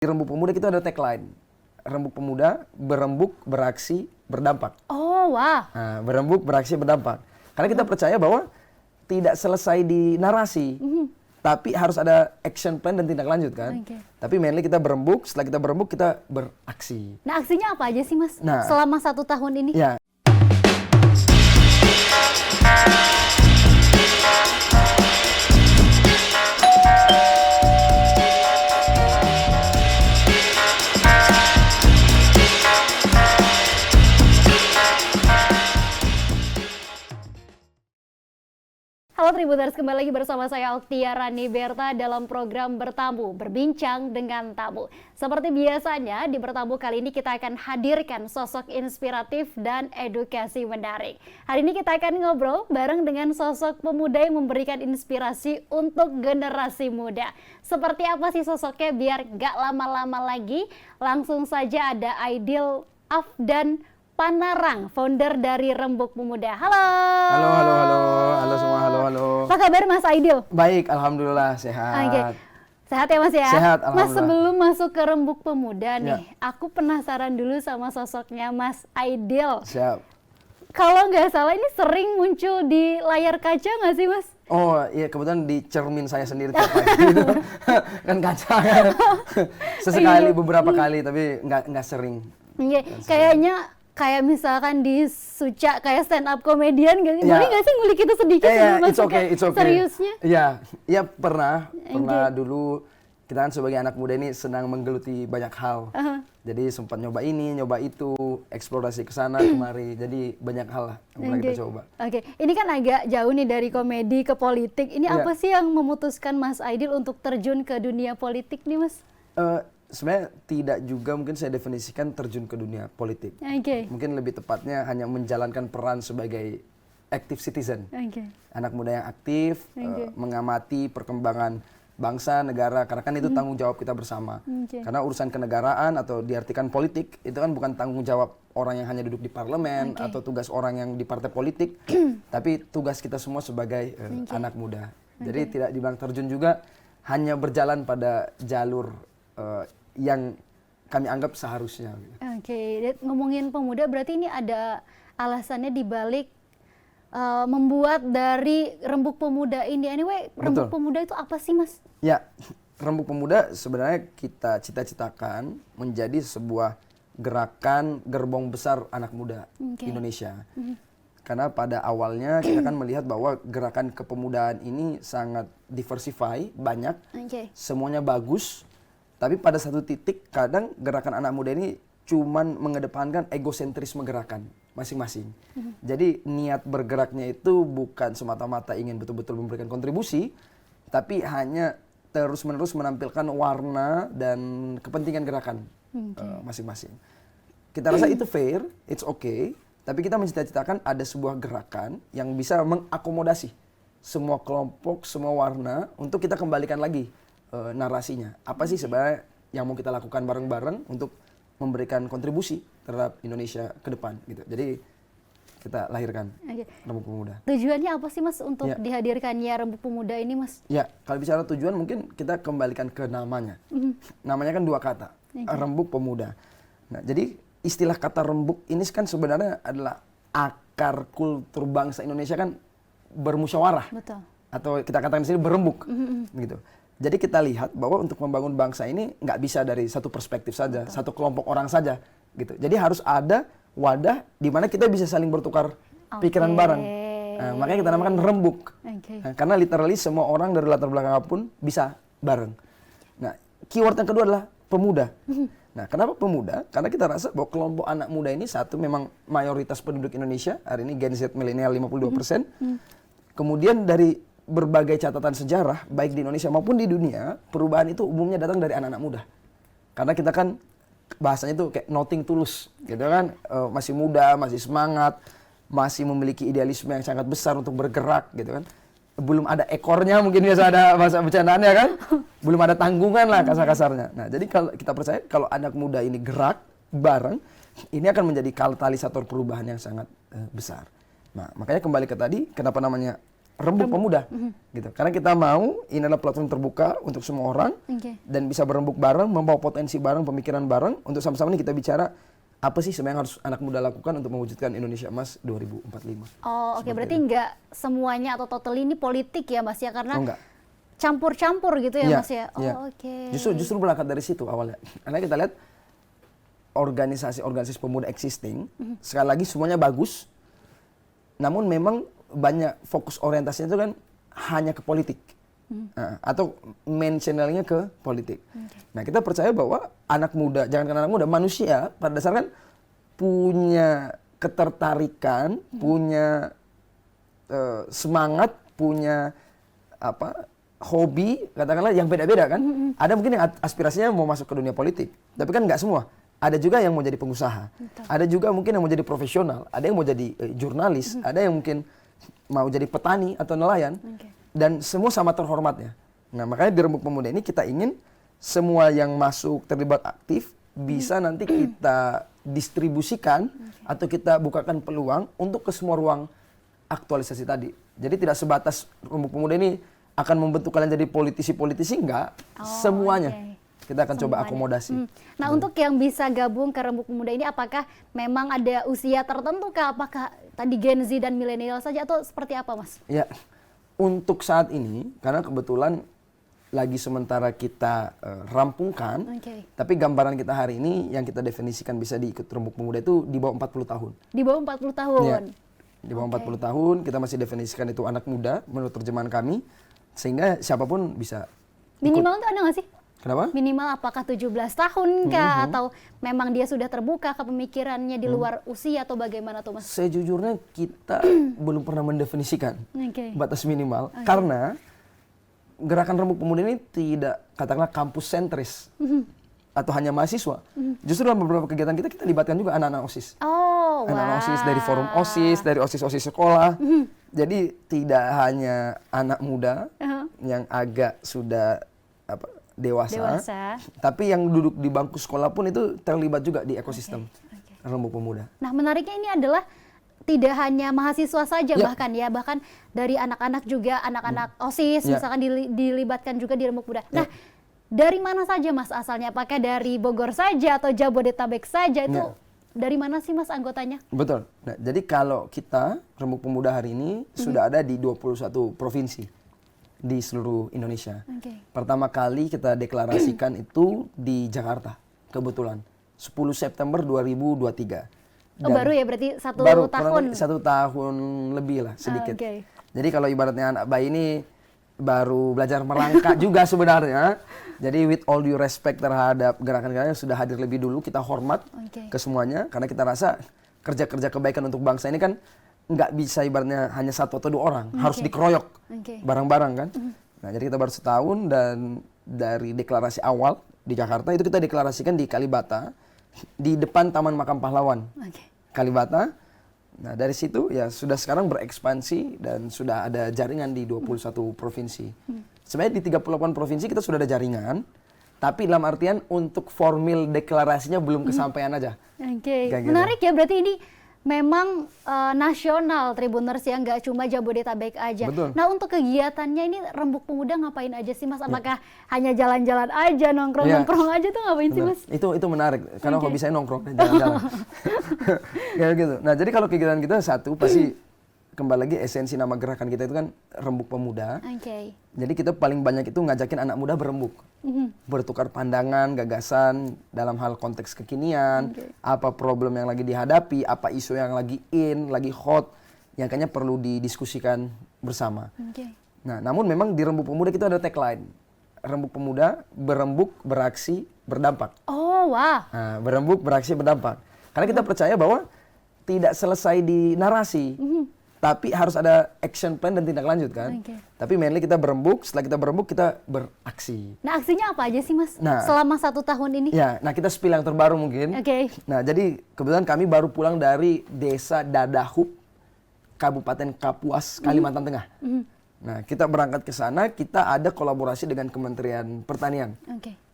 Di Rembuk Pemuda kita ada tagline. Rembuk Pemuda, berembuk, beraksi, berdampak. Oh, wah. Nah, berembuk, beraksi, berdampak. Karena kita percaya bahwa tidak selesai di narasi, tapi harus ada action plan dan tindak lanjut kan. Oke. Tapi mainly kita berembuk, setelah kita berembuk kita beraksi. Nah, aksinya apa aja sih, Mas? Nah, selama 1 tahun ini? Ya. Halo Tribuners, kembali lagi bersama saya Oktia Rani Berta dalam program Bertamu, Berbincang dengan Tamu. Seperti biasanya, di Bertamu kali ini kita akan hadirkan sosok inspiratif dan edukasi menarik. Hari ini kita akan ngobrol bareng dengan sosok pemuda yang memberikan inspirasi untuk generasi muda. Seperti apa sih sosoknya? Biar gak lama-lama lagi, langsung saja ada Aidil Afdan Panarang, founder dari Rembuk Pemuda. Halo. Halo semua, halo. Apa kabar Mas Aidil? Baik, alhamdulillah sehat. Oke. Sehat ya Mas ya? Sehat, Mas, alhamdulillah. sebelum masuk ke Rembuk Pemuda nih, Ya. aku penasaran dulu sama sosoknya Mas Aidil. Siap. Kalau nggak salah ini sering muncul di layar kaca nggak sih Mas? Oh iya, kebetulan di cermin saya sendiri tiap pagi gitu. Kan kaca kan. Sesekali, beberapa kali, tapi nggak sering. Iya, kayaknya kayak misalkan di Suca kayak stand up komedian gitu. Ya. Boleh nggak sih ngulik itu sedikit sebelum It's masuk okay, ke it's okay. seriusnya? Iya pernah dulu. Kita kan sebagai anak muda ini senang menggeluti banyak hal. Jadi sempat nyoba ini, nyoba itu, eksplorasi ke sana kemari. Jadi banyak hal lah yang pernah kita coba. Oke, ini kan agak jauh nih dari komedi ke politik. Ini Iya. apa sih yang memutuskan Mas Aidil untuk terjun ke dunia politik nih Mas? Sebenarnya tidak juga mungkin saya definisikan terjun ke dunia politik. Oke. Mungkin lebih tepatnya hanya menjalankan peran sebagai active citizen. Oke. Anak muda yang aktif, mengamati perkembangan bangsa, negara, karena kan itu tanggung jawab kita bersama. Karena urusan kenegaraan atau diartikan politik, itu kan bukan tanggung jawab orang yang hanya duduk di parlemen atau tugas orang yang di partai politik, tapi tugas kita semua sebagai anak muda. Jadi tidak dibilang terjun juga, hanya berjalan pada jalur yang kami anggap seharusnya. Oke, ngomongin pemuda berarti ini ada alasannya dibalik membuat dari Rembuk Pemuda ini. Anyway, Rembuk Pemuda itu apa sih Mas? Ya, Rembuk Pemuda sebenarnya kita cita-citakan menjadi sebuah gerakan gerbong besar anak muda Indonesia. Karena pada awalnya kita kan melihat bahwa gerakan kepemudaan ini sangat diversify, banyak, semuanya bagus. Tapi pada satu titik kadang gerakan anak muda ini cuman mengedepankan egosentrisme gerakan masing-masing. Jadi niat bergeraknya itu bukan semata-mata ingin betul-betul memberikan kontribusi, tapi hanya terus-menerus menampilkan warna dan kepentingan gerakan masing-masing. Kita rasa itu fair, it's okay, tapi kita mencita-citakan ada sebuah gerakan yang bisa mengakomodasi semua kelompok, semua warna untuk kita kembalikan lagi narasinya. Apa sih sebenarnya yang mau kita lakukan bareng-bareng untuk memberikan kontribusi terhadap Indonesia ke depan gitu. Jadi kita lahirkan Rembuk Pemuda. Tujuannya apa sih Mas untuk dihadirkannya Rembuk Pemuda ini Mas? Ya, kalau bicara tujuan mungkin kita kembalikan ke namanya. Namanya kan 2 kata, Rembuk Pemuda. Nah, jadi istilah kata rembuk ini kan sebenarnya adalah akar kultur bangsa Indonesia kan bermusyawarah. Betul. Atau kita katakan di sini berembuk gitu. Jadi kita lihat bahwa untuk membangun bangsa ini nggak bisa dari satu perspektif saja, satu kelompok orang saja, gitu. Jadi harus ada wadah di mana kita bisa saling bertukar pikiran bareng. Nah, makanya kita namakan rembuk. Nah, karena literally semua orang dari latar belakang apapun bisa bareng. Nah, keyword yang kedua adalah pemuda. Nah, kenapa pemuda? Karena kita rasa bahwa kelompok anak muda ini satu memang mayoritas penduduk Indonesia, hari ini Gen Z milenial 52%. Kemudian dari berbagai catatan sejarah, baik di Indonesia maupun di dunia, perubahan itu umumnya datang dari anak-anak muda. Karena kita kan bahasanya itu kayak nothing tulus, gitu kan, masih muda, masih semangat, masih memiliki idealisme yang sangat besar untuk bergerak, gitu kan. Belum ada ekornya, mungkin biasa ada bahasa bercandaannya kan, belum ada tanggungan lah kasar-kasarnya. Nah, jadi kalau kita percaya kalau anak muda ini gerak bareng, ini akan menjadi katalisator perubahan yang sangat besar. Nah, makanya kembali ke tadi, kenapa namanya Rembuk Pemuda, gitu. Karena kita mau ini adalah platform terbuka untuk semua orang dan bisa berembuk bareng, membawa potensi bareng, pemikiran bareng untuk sama-sama ini kita bicara apa sih sebenarnya yang harus anak muda lakukan untuk mewujudkan Indonesia Emas 2045. Oh, oke. Berarti nggak semuanya atau total ini politik ya, Mas ya, karena enggak. Campur-campur gitu ya, Iya, Mas ya. Oh, iya. oke. Justru berangkat dari situ awalnya. Karena kita lihat organisasi pemuda existing, sekali lagi semuanya bagus, namun memang banyak fokus orientasinya itu kan hanya ke politik. Atau main channelnya ke politik. Nah, kita percaya bahwa anak muda, jangan anak muda, manusia pada dasarnya kan punya ketertarikan, punya semangat, punya hobi, katakanlah yang beda-beda kan. Ada mungkin yang aspirasinya mau masuk ke dunia politik, tapi kan nggak semua. Ada juga yang mau jadi pengusaha, ada juga mungkin yang mau jadi profesional, ada yang mau jadi jurnalis, ada yang mungkin mau jadi petani atau nelayan, dan semua sama terhormatnya. Nah, makanya di Rembuk Pemuda ini kita ingin semua yang masuk terlibat aktif bisa nanti kita distribusikan atau kita bukakan peluang untuk ke semua ruang aktualisasi tadi. Jadi tidak sebatas Rembuk Pemuda ini akan membentuk kalian jadi politisi-politisi, enggak, semuanya. Kita akan coba akomodasi. Nah, untuk yang bisa gabung ke Rembuk Pemuda ini, apakah memang ada usia tertentu kah? Apakah tadi Gen Z dan milenial saja atau seperti apa, Mas? Ya, untuk saat ini, karena kebetulan lagi sementara kita rampungkan, tapi gambaran kita hari ini yang kita definisikan bisa diikut Rembuk Pemuda itu di bawah 40 tahun. Di bawah 40 tahun? Ya, di bawah 40 tahun, kita masih definisikan itu anak muda menurut terjemahan kami, sehingga siapapun bisa ikut. Minimal itu ada nggak sih? Kenapa? Minimal apakah 17 tahun kah? Atau memang dia sudah terbuka ke pemikirannya di luar usia atau bagaimana tuh, Mas? Sejujurnya kita belum pernah mendefinisikan batas minimal. Karena gerakan Rembuk Pemuda ini tidak katakanlah kampus sentris atau hanya mahasiswa. Justru dalam beberapa kegiatan kita libatkan juga anak-anak OSIS. Oh, anak-anak OSIS dari forum OSIS, dari OSIS-OSIS sekolah. Jadi tidak hanya anak muda yang agak sudah dewasa, tapi yang duduk di bangku sekolah pun itu terlibat juga di ekosistem Rembuk Pemuda. Nah, menariknya ini adalah tidak hanya mahasiswa saja, bahkan dari anak-anak juga, anak-anak OSIS misalkan dilibatkan juga di Rembuk Pemuda. Nah, dari mana saja, Mas, asalnya? Apakah dari Bogor saja atau Jabodetabek saja? Itu dari mana sih, Mas, anggotanya? Betul. Nah, jadi kalau kita Rembuk Pemuda hari ini sudah ada di 21 provinsi di seluruh Indonesia. Pertama kali kita deklarasikan itu di Jakarta, kebetulan 10 September 2023. Dan baru ya, berarti satu tahun? Satu tahun lebih lah, sedikit. Jadi kalau ibaratnya anak bayi ini baru belajar merangkak juga sebenarnya. Jadi with all due respect terhadap gerakan-gerakan yang sudah hadir lebih dulu, kita hormat ke semuanya. Karena kita rasa kerja-kerja kebaikan untuk bangsa ini kan nggak bisa ibaratnya hanya satu atau dua orang, harus dikeroyok bareng-bareng kan. Nah, jadi kita baru setahun dan dari deklarasi awal di Jakarta itu kita deklarasikan di Kalibata, di depan Taman Makam Pahlawan Kalibata. Nah, dari situ ya sudah sekarang berekspansi dan sudah ada jaringan di 21 provinsi. Sebenarnya di 38 provinsi kita sudah ada jaringan, tapi dalam artian untuk formil deklarasinya belum kesampaian aja. Menarik ya, berarti ini memang nasional Tribuners ya, nggak cuma Jabodetabek aja. Betul. Nah, untuk kegiatannya ini Rembuk Pemuda ngapain aja sih, Mas? Apakah hanya jalan-jalan aja, nongkrong-nongkrong aja tuh ngapain sih, Mas? Itu menarik karena hobi saya nongkrong dan jalan-jalan. Kayak gitu. Nah, jadi kalau kegiatan kita satu pasti kembali lagi esensi nama gerakan kita itu kan Rembuk Pemuda. Jadi kita paling banyak itu ngajakin anak muda berembuk. Bertukar pandangan, gagasan dalam hal konteks kekinian, apa problem yang lagi dihadapi, apa isu yang lagi lagi hot, yang kayaknya perlu didiskusikan bersama. Nah, namun memang di Rembuk Pemuda kita ada tagline. Rembuk Pemuda, berembuk, beraksi, berdampak. Oh, wah. Nah, berembuk, beraksi, berdampak. Karena kita percaya bahwa tidak selesai di narasi. Tapi harus ada action plan dan tindak lanjut kan. Tapi mainly kita berembuk, setelah kita berembuk kita beraksi. Nah, aksinya apa aja sih, Mas? Nah, selama 1 tahun ini? Ya, nah kita spill yang terbaru mungkin. Nah, jadi kebetulan kami baru pulang dari Desa Dadahup, Kabupaten Kapuas, Kalimantan Tengah. Nah, kita berangkat ke sana, kita ada kolaborasi dengan Kementerian Pertanian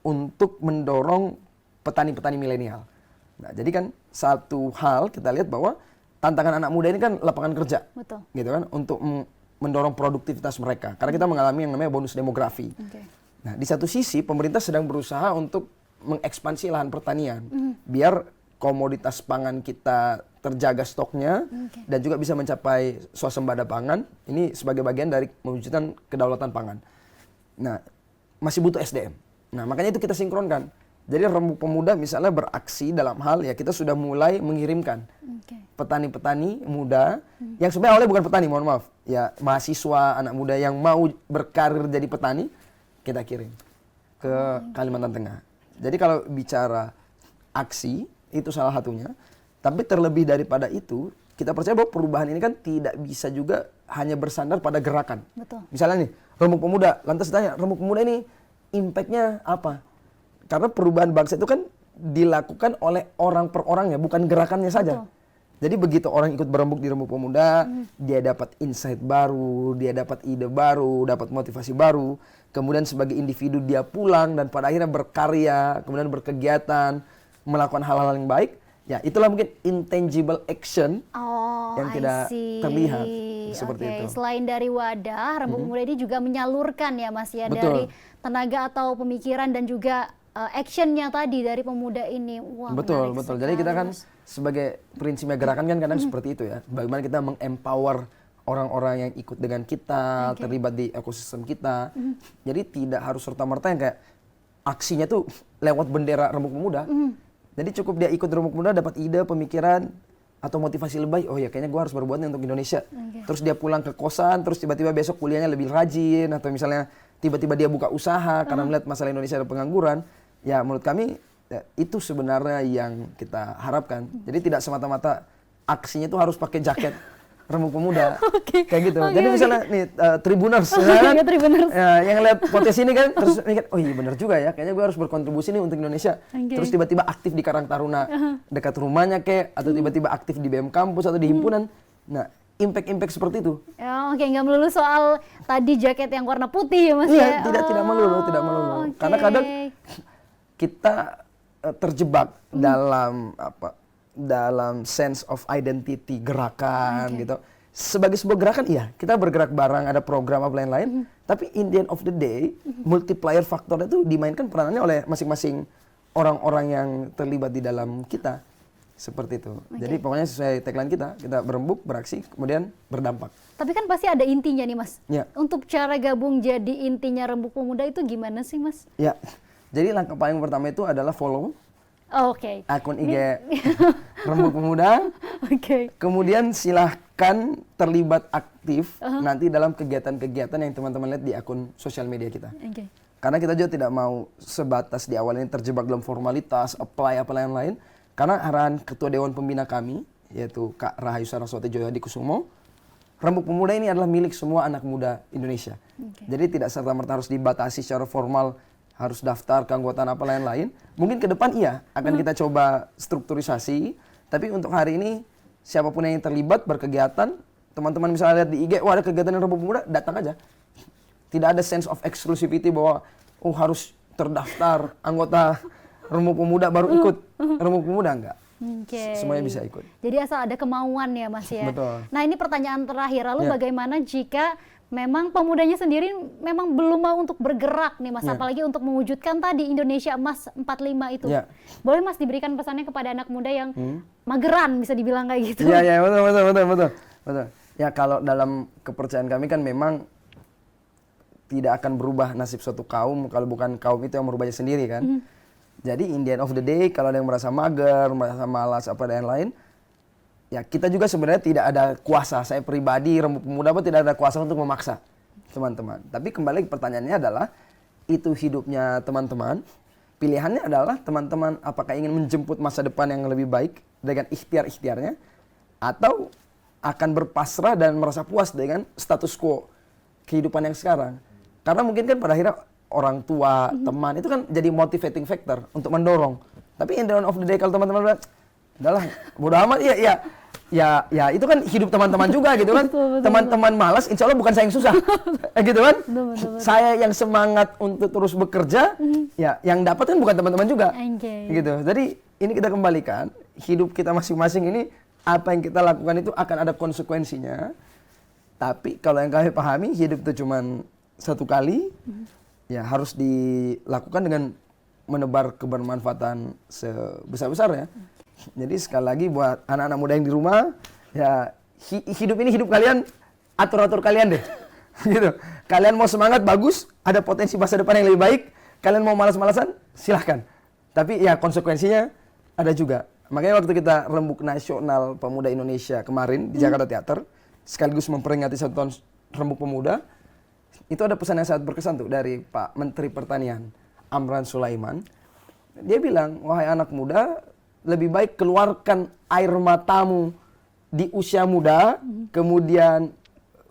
untuk mendorong petani-petani milenial. Nah, jadi kan satu hal kita lihat bahwa tantangan anak muda ini kan lapangan kerja. Betul. Gitu kan, untuk mendorong produktivitas mereka. Karena kita mengalami yang namanya bonus demografi. Nah, di satu sisi pemerintah sedang berusaha untuk mengekspansi lahan pertanian biar komoditas pangan kita terjaga stoknya dan juga bisa mencapai swasembada pangan. Ini sebagai bagian dari mewujudkan kedaulatan pangan. Nah, masih butuh SDM. Nah, makanya itu kita sinkronkan. Jadi Rembuk Pemuda misalnya beraksi dalam hal ya kita sudah mulai mengirimkan petani-petani muda yang sebenarnya awalnya bukan petani, mohon maaf. Ya, mahasiswa, anak muda yang mau berkarir jadi petani, kita kirim ke Kalimantan Tengah. Jadi kalau bicara aksi, itu salah satunya. Tapi terlebih daripada itu, kita percaya bahwa perubahan ini kan tidak bisa juga hanya bersandar pada gerakan. Betul. Misalnya nih, Rembuk Pemuda, lantas tanya, Rembuk Pemuda ini impact-nya apa? Karena perubahan bangsa itu kan dilakukan oleh orang per orangnya, bukan gerakannya saja. Betul. Jadi begitu orang ikut berembuk di Rembuk Pemuda, dia dapat insight baru, dia dapat ide baru, dapat motivasi baru. Kemudian sebagai individu dia pulang dan pada akhirnya berkarya, kemudian berkegiatan, melakukan hal-hal yang baik. Ya, itulah mungkin intangible action yang tidak terlihat seperti itu. Selain dari wadah, Rembuk Pemuda ini juga menyalurkan ya Mas ya, Betul. dari tenaga atau pemikiran dan juga actionnya tadi dari pemuda ini. Wah, betul. menarik Jadi kita kan sekali, Mas. sebagai prinsipnya gerakan kan kadang seperti itu ya. Bagaimana kita mengempower orang-orang yang ikut dengan kita, terlibat di ekosistem kita. Jadi tidak harus serta-merta yang kayak aksinya tuh lewat bendera Rembuk Pemuda. Jadi cukup dia ikut Rembuk Pemuda dapat ide, pemikiran, atau motivasi lebih, oh ya kayaknya gue harus berbuat nih untuk Indonesia. Terus dia pulang ke kosan, terus tiba-tiba besok kuliahnya lebih rajin, atau misalnya tiba-tiba dia buka usaha karena melihat masalah Indonesia ada pengangguran. Ya menurut kami ya, itu sebenarnya yang kita harapkan. Jadi tidak semata-mata aksinya itu harus pakai jaket Rembuk Pemuda, kayak gitu. Jadi misalnya nih Tribuners, ya kan? Tribuners. Ya, yang lihat potensi ini kan, terus mikir, oh iya benar juga ya, kayaknya gue harus berkontribusi nih untuk Indonesia. Terus tiba-tiba aktif di Karang Taruna dekat rumahnya kek, atau tiba-tiba aktif di BM kampus atau di himpunan. Nah, impact seperti itu. Nggak melulu soal tadi jaket yang warna putih ya Mas Iya, ya. tidak melulu. Karena kadang kita terjebak dalam sense of identity gerakan gitu. Sebagai sebuah gerakan iya, kita bergerak bareng, ada program apa lain-lain, tapi in the end of the day, multiplier faktor itu dimainkan peranannya oleh masing-masing orang-orang yang terlibat di dalam kita. Seperti itu. Jadi pokoknya sesuai tagline kita berembuk, beraksi, kemudian berdampak. Tapi kan pasti ada intinya nih Mas. Ya. Untuk cara gabung jadi intinya Rembuk Pemuda itu gimana sih Mas? Ya, jadi langkah paling pertama itu adalah follow akun IG Rembuk Pemuda. Kemudian silahkan terlibat aktif nanti dalam kegiatan-kegiatan yang teman-teman lihat di akun sosial media kita. Karena kita juga tidak mau sebatas di awal ini terjebak dalam formalitas, apply apa lain-lain. Karena arahan Ketua Dewan Pembina kami, yaitu Kak Rahayu Saraswati Joyadikusumo, Rembuk Pemuda ini adalah milik semua anak muda Indonesia. Jadi tidak serta-merta harus dibatasi secara formal, harus daftar keanggotaan apa lain-lain. Mungkin ke depan iya, akan kita coba strukturisasi. Tapi untuk hari ini, siapapun yang terlibat berkegiatan, teman-teman misalnya lihat di IG, wah ada kegiatan Rembuk Pemuda, datang aja. Tidak ada sense of exclusivity bahwa, harus terdaftar anggota Rembuk Pemuda baru ikut. Rembuk Pemuda enggak. Semuanya bisa ikut. Jadi asal ada kemauan ya Mas ya. Betul. Nah ini pertanyaan terakhir, lalu bagaimana jika memang pemudanya sendiri memang belum mau untuk bergerak nih Mas, apalagi untuk mewujudkan tadi Indonesia Emas 45 itu. Boleh Mas diberikan pesannya kepada anak muda yang mageran bisa dibilang kayak gitu. Iya, betul. Ya kalau dalam kepercayaan kami kan memang tidak akan berubah nasib suatu kaum kalau bukan kaum itu yang merubahnya sendiri kan. Jadi in the end of the day, kalau ada yang merasa mager, merasa malas, apa dan lain, ya kita juga sebenarnya tidak ada kuasa. Saya pribadi, Rembuk Pemuda pun tidak ada kuasa untuk memaksa teman-teman. Tapi kembali pertanyaannya adalah, itu hidupnya teman-teman. Pilihannya adalah teman-teman apakah ingin menjemput masa depan yang lebih baik dengan ikhtiar-ikhtiarnya, atau akan berpasrah dan merasa puas dengan status quo kehidupan yang sekarang. Karena mungkin kan pada akhirnya orang tua, teman, itu kan jadi motivating factor untuk mendorong. Tapi in the end of the day kalau teman-teman bilang, udahlah, bodo amat, ya itu kan hidup teman-teman juga gitu kan. Teman-teman malas, insya Allah bukan saya yang susah. Gitu kan. Betul. Saya yang semangat untuk terus bekerja, ya yang dapat kan bukan teman-teman juga. Gitu. Jadi ini kita kembalikan, hidup kita masing-masing ini, apa yang kita lakukan itu akan ada konsekuensinya. Tapi kalau yang kami pahami, hidup itu cuman satu kali, ya harus dilakukan dengan menebar kebermanfaatan sebesar-besarnya. Jadi sekali lagi buat anak-anak muda yang di rumah, ya hidup ini hidup kalian, atur-atur kalian deh. Gitu. Kalian mau semangat, bagus, ada potensi masa depan yang lebih baik. Kalian mau malas-malasan, silahkan. Tapi ya konsekuensinya ada juga. Makanya waktu kita Rembuk Nasional Pemuda Indonesia kemarin di Jakarta Theater, sekaligus memperingati 1 tahun Rembuk Pemuda, itu ada pesan yang sangat berkesan tuh dari Pak Menteri Pertanian, Amran Sulaiman. Dia bilang, wahai anak muda, lebih baik keluarkan air matamu di usia muda, kemudian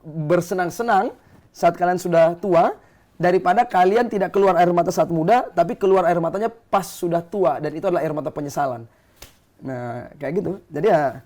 bersenang-senang saat kalian sudah tua, daripada kalian tidak keluar air mata saat muda, tapi keluar air matanya pas sudah tua, dan itu adalah air mata penyesalan. Nah, kayak gitu. Jadi ya,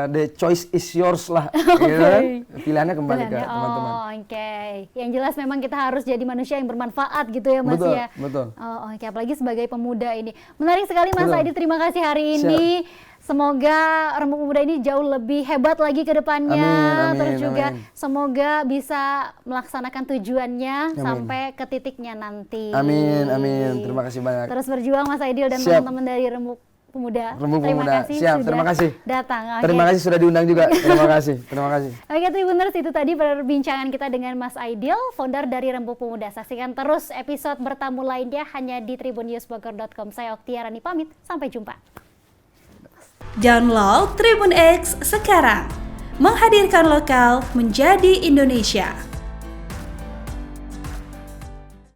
the choice is yours lah. Gitu kan? Pilihannya kembali ke teman-teman. Oke. Yang jelas memang kita harus jadi manusia yang bermanfaat gitu ya Mas betul, ya. Betul. Oke, apalagi sebagai pemuda ini. Menarik sekali Mas Aidil, terima kasih hari Siap. ini. Semoga Rembuk Pemuda ini jauh lebih hebat lagi ke depannya. Terus juga semoga bisa melaksanakan tujuannya sampai ke titiknya nanti. Amin. Terima kasih banyak. Terus berjuang Mas Aidil dan teman-teman dari Rembuk Pemuda. Terima kasih sudah terima kasih datang. Terima kasih sudah diundang juga. Terima kasih. Oke, Tribuners, itu tadi perbincangan kita dengan Mas Aidil, founder dari Rembuk Pemuda. Saksikan terus episode bertamu lainnya hanya di tribunnewsbogor.com. Saya Oktiarani pamit, sampai jumpa. Download Tribun X sekarang, menghadirkan lokal menjadi Indonesia.